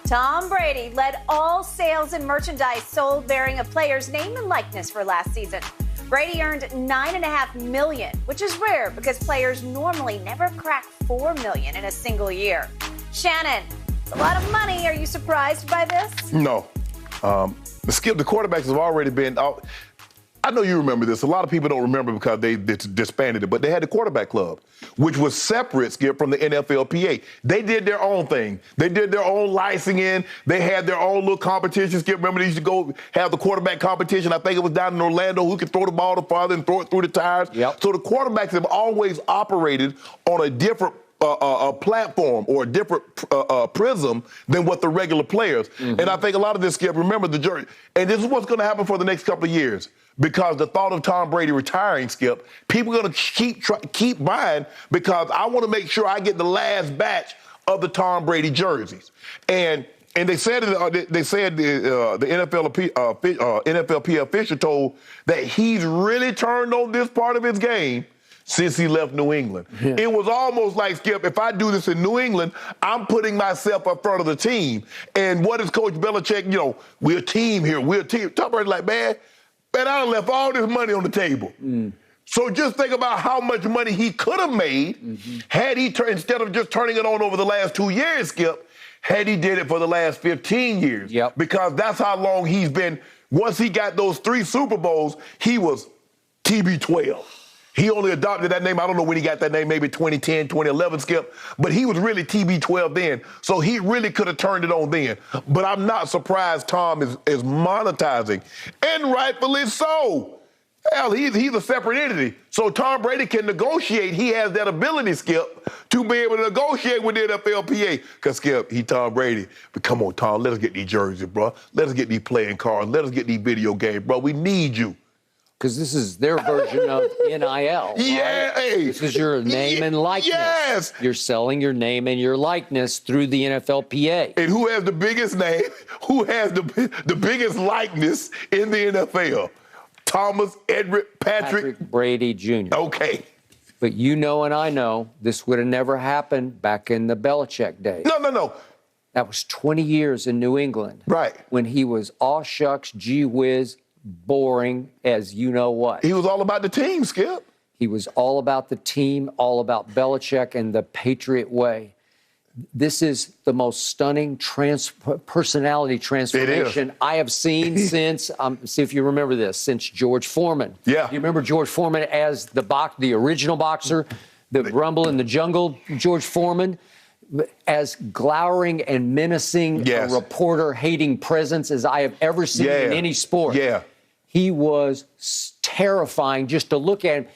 Tom Brady led all sales and merchandise sold bearing a player's name and likeness for last season. Brady earned $9.5 million, which is rare because players normally never crack $4 million in a single year. Shannon, it's a lot of money. Are you surprised by this? No. Skip, the quarterbacks have already been out. I know you remember this. A lot of people don't remember because they disbanded it, but they had the quarterback club, which was separate, Skip, from the NFLPA. They did their own thing. They did their own licensing. They had their own little competitions. Skip, remember they used to go have the quarterback competition. I think it was down in Orlando, who could throw the ball the farther and throw it through the tires. Yep. So the quarterbacks have always operated on a different a platform or a different prism than what the regular players. Mm-hmm. And I think a lot of this, Skip, remember the jury. And this is what's going to happen for the next couple of years. Because the thought of Tom Brady retiring, Skip, people are going to keep buying because I want to make sure I get the last batch of the Tom Brady jerseys. And they said the NFLPA official told that he's really turned on this part of his game since he left New England. Yeah. It was almost like, Skip, if I do this in New England, I'm putting myself up front of the team. And what is Coach Belichick, we're a team here, we're a team. Tom Brady's like, man, I done left all this money on the table. Mm. So just think about how much money he could have made had he, instead of just turning it on over the last 2 years, Skip, had he did it for the last 15 years. Yep. Because that's how long he's been. Once he got those 3 Super Bowls, he was TB12. He only adopted that name. I don't know when he got that name, maybe 2010, 2011, Skip. But he was really TB12 then. So he really could have turned it on then. But I'm not surprised Tom is monetizing. And rightfully so. Hell, he's a separate entity. So Tom Brady can negotiate. He has that ability, Skip, to be able to negotiate with the NFLPA. Because, Skip, he Tom Brady. But come on, Tom, let us get these jerseys, bro. Let us get these playing cards. Let us get these video games, bro. We need you. Because this is their version of NIL. Right? Yeah. Hey. This is your name and likeness. Yes. You're selling your name and your likeness through the NFLPA. And who has the biggest name? Who has the biggest likeness in the NFL? Thomas Edward Patrick Brady Jr. Okay. But you know and I know this would have never happened back in the Belichick days. No. That was 20 years in New England. Right. When he was aw shucks, gee whiz, boring as you know what. He was all about the team, Skip. He was all about the team, all about Belichick and the Patriot way. This is the most stunning personality transformation I have seen since, see if you remember this, since George Foreman. Yeah. You remember George Foreman as the original boxer, the Rumble in the Jungle, George Foreman? As glowering and menacing a reporter-hating presence as I have ever seen in any sport. Yeah. He was terrifying just to look at him.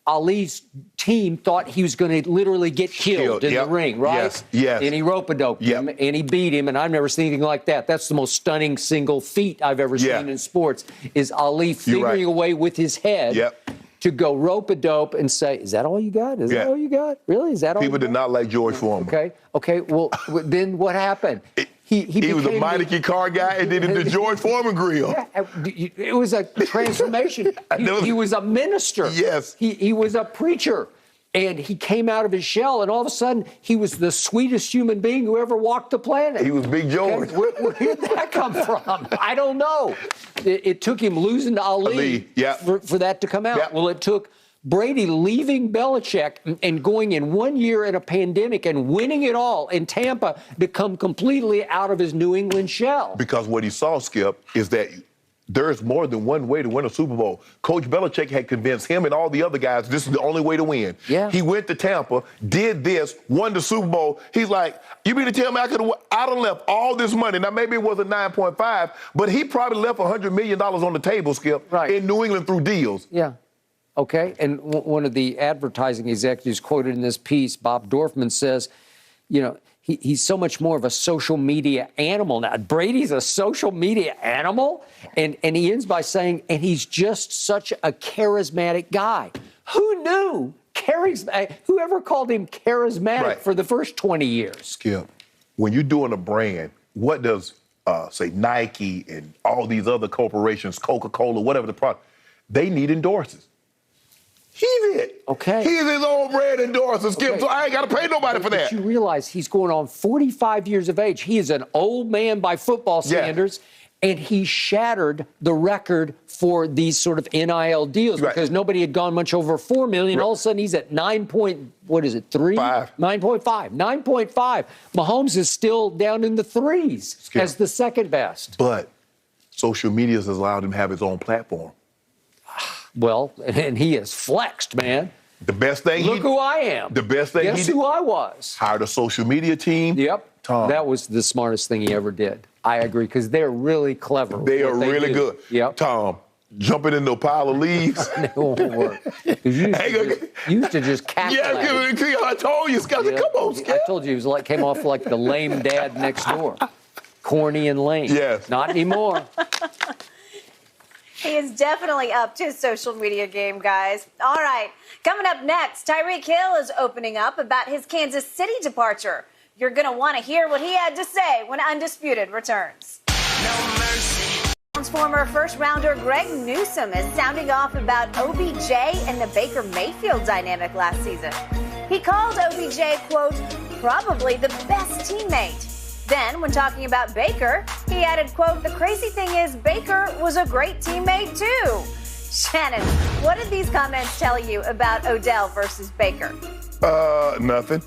Ali's team thought he was going to literally get killed in the ring, right? Yes. And he rope-a-doped him, and he beat him, and I've never seen anything like that. That's the most stunning single feat I've ever seen in sports, is Ali figuring a way with his head to go rope-a-dope and say, is that all you got? Is that all you got? Really? Is that all People did not like George Foreman. Okay. Well, then what happened? He was a Meineke car guy and then the George Foreman grill. Yeah, it was a transformation. He was a minister. Yes. He was a preacher. And he came out of his shell, and all of a sudden, he was the sweetest human being who ever walked the planet. He was Big George. Where did that come from? I don't know. It took him losing to Ali for that to come out. Yeah. Well, it took Brady leaving Belichick and going in 1 year in a pandemic and winning it all in Tampa to come completely out of his New England shell. Because what he saw, Skip, is that there's more than one way to win a Super Bowl. Coach Belichick had convinced him and all the other guys this is the only way to win. Yeah. He went to Tampa, did this, won the Super Bowl. He's like, you mean to tell me I done left all this money? Now, maybe it wasn't 9.5, but he probably left $100 million on the table, Skip, in New England through deals. Yeah. Okay. And one of the advertising executives quoted in this piece, Bob Dorfman, says, he's so much more of a social media animal now. Brady's a social media animal. And he ends by saying, and he's just such a charismatic guy. Who knew? Whoever called him charismatic for the first 20 years? Skip, when you're doing a brand, what does, say, Nike and all these other corporations, Coca-Cola, whatever the product, they need endorsers. He's it. Okay. He's his own brand endorser, Skip, Okay. so I ain't got to pay nobody for that. But you realize he's going on 45 years of age. He is an old man by football standards, and he shattered the record for these sort of NIL deals because nobody had gone much over $4 million. All of a sudden, he's at 9.3? 9.5. 9.5. Mahomes is still down in the threes as the second best. But social media has allowed him to have his own platform. Well, and he is flexed, man. The best thing Look who I am. The best thing Guess who I was. Hired a social media team. Yep. Tom. That was the smartest thing he ever did. I agree, because they're really clever. They are really do. good. Yep. Tom, jumping into a pile of leaves. It won't work. You used to just cackle at him. I told you, Scott. Yeah. Come on, Skip. I told you he was like came off like the lame dad next door. Corny and lame. Yes. Not anymore. He is definitely up to his social media game, guys. All right, coming up next, Tyreek Hill is opening up about his Kansas City departure. You're going to want to hear what he had to say when Undisputed returns. No mercy. Former first-rounder Greg Newsome is sounding off about OBJ and the Baker Mayfield dynamic last season. He called OBJ, quote, probably the best teammate. Then, when talking about Baker, he added, quote, the crazy thing is Baker was a great teammate too. Shannon, what did these comments tell you about Odell versus Baker? Nothing.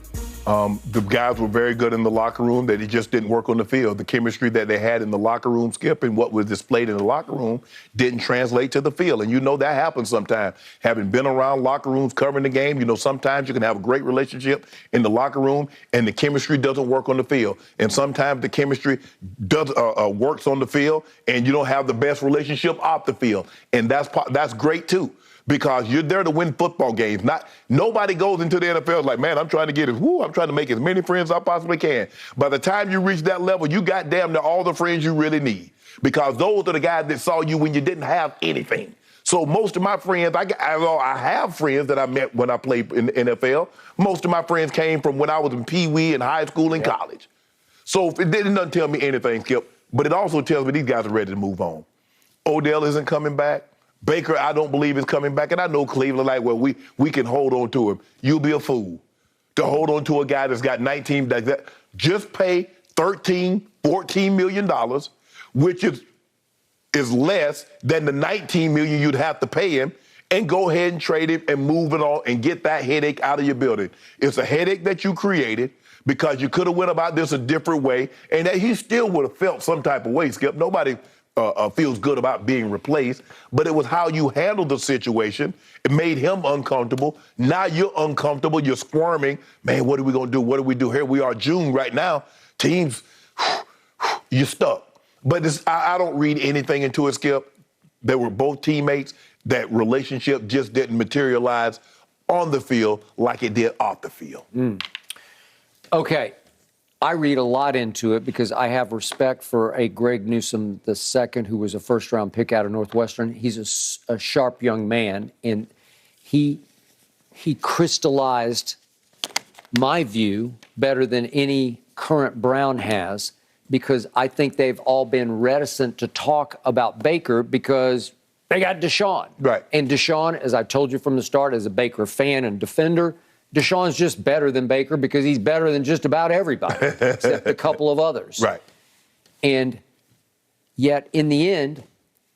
The guys were very good in the locker room, that it just didn't work on the field. The chemistry that they had in the locker room, Skip, and what was displayed in the locker room didn't translate to the field. And you know that happens sometimes. Having been around locker rooms covering the game, you know sometimes you can have a great relationship in the locker room and the chemistry doesn't work on the field. And sometimes the chemistry does works on the field and you don't have the best relationship off the field. And that's great too. Because you're there to win football games. Nobody goes into the NFL like, man, I'm trying to make as many friends as I possibly can. By the time you reach that level, you got damn near all the friends you really need. Because those are the guys that saw you when you didn't have anything. So most of my friends, I have friends that I met when I played in the NFL. Most of my friends came from when I was in Pee Wee and high school and college. So it doesn't tell me anything, Skip, but it also tells me these guys are ready to move on. Odell isn't coming back. Baker, I don't believe is coming back. And I know Cleveland, like, well, we can hold on to him. You'll be a fool to hold on to a guy that's got 19. Just pay $13, $14 million, which is less than the $19 million you'd have to pay him, and go ahead and trade him and move it on and get that headache out of your building. It's a headache that you created because you could have went about this a different way, and that he still would have felt some type of way, Skip. Nobody feels good about being replaced, but it was how you handled the situation. It made him uncomfortable. Now you're uncomfortable. You're squirming. Man, what are we going to do? What do we do? Here we are, June right now. Teams, you're stuck. But I don't read anything into it, Skip. They were both teammates. That relationship just didn't materialize on the field like it did off the field. Okay. I read a lot into it because I have respect for a Greg Newsome II, who was a first-round pick out of Northwestern. He's a sharp young man, and he crystallized my view better than any current Brown has, because I think they've all been reticent to talk about Baker because they got Deshaun. Right. And Deshaun, as I've told you from the start, as a Baker fan and defender, Deshaun's just better than Baker because he's better than just about everybody, except a couple of others. Right. And yet, in the end,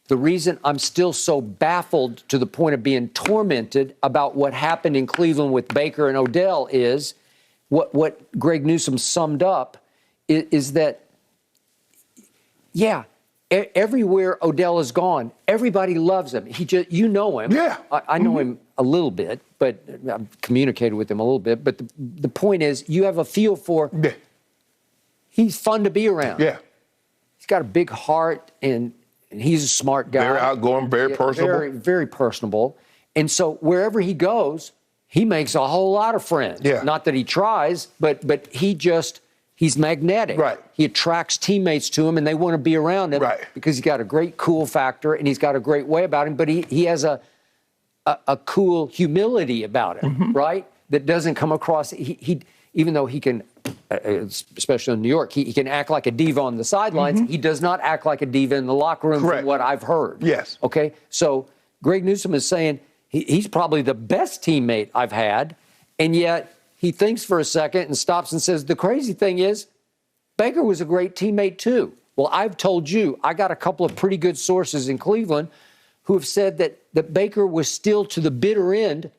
the reason I'm still so baffled to the point of being tormented about what happened in Cleveland with Baker and Odell is what Greg Newsome summed up is that, yeah, everywhere Odell has gone, everybody loves him. You know him. Yeah. I know him a little bit, but I've communicated with him a little bit. But the point is, you have a feel for, he's fun to be around. Yeah. He's got a big heart, and he's a smart guy. Very outgoing, very personable. Very, very personable. And so wherever he goes, he makes a whole lot of friends. Yeah. Not that he tries, but he's magnetic. Right. He attracts teammates to him, and they want to be around him because he's got a great cool factor, and he's got a great way about him, but he has a cool humility about him, right? That doesn't come across, even though he can, especially in New York, he can act like a diva on the sidelines. He does not act like a diva in the locker room from what I've heard. Yes. Okay? So Greg Newsome is saying, he's probably the best teammate I've had. And yet he thinks for a second and stops and says, the crazy thing is, Baker was a great teammate too. Well, I've told you, I got a couple of pretty good sources in Cleveland who have said that Baker was still to the bitter end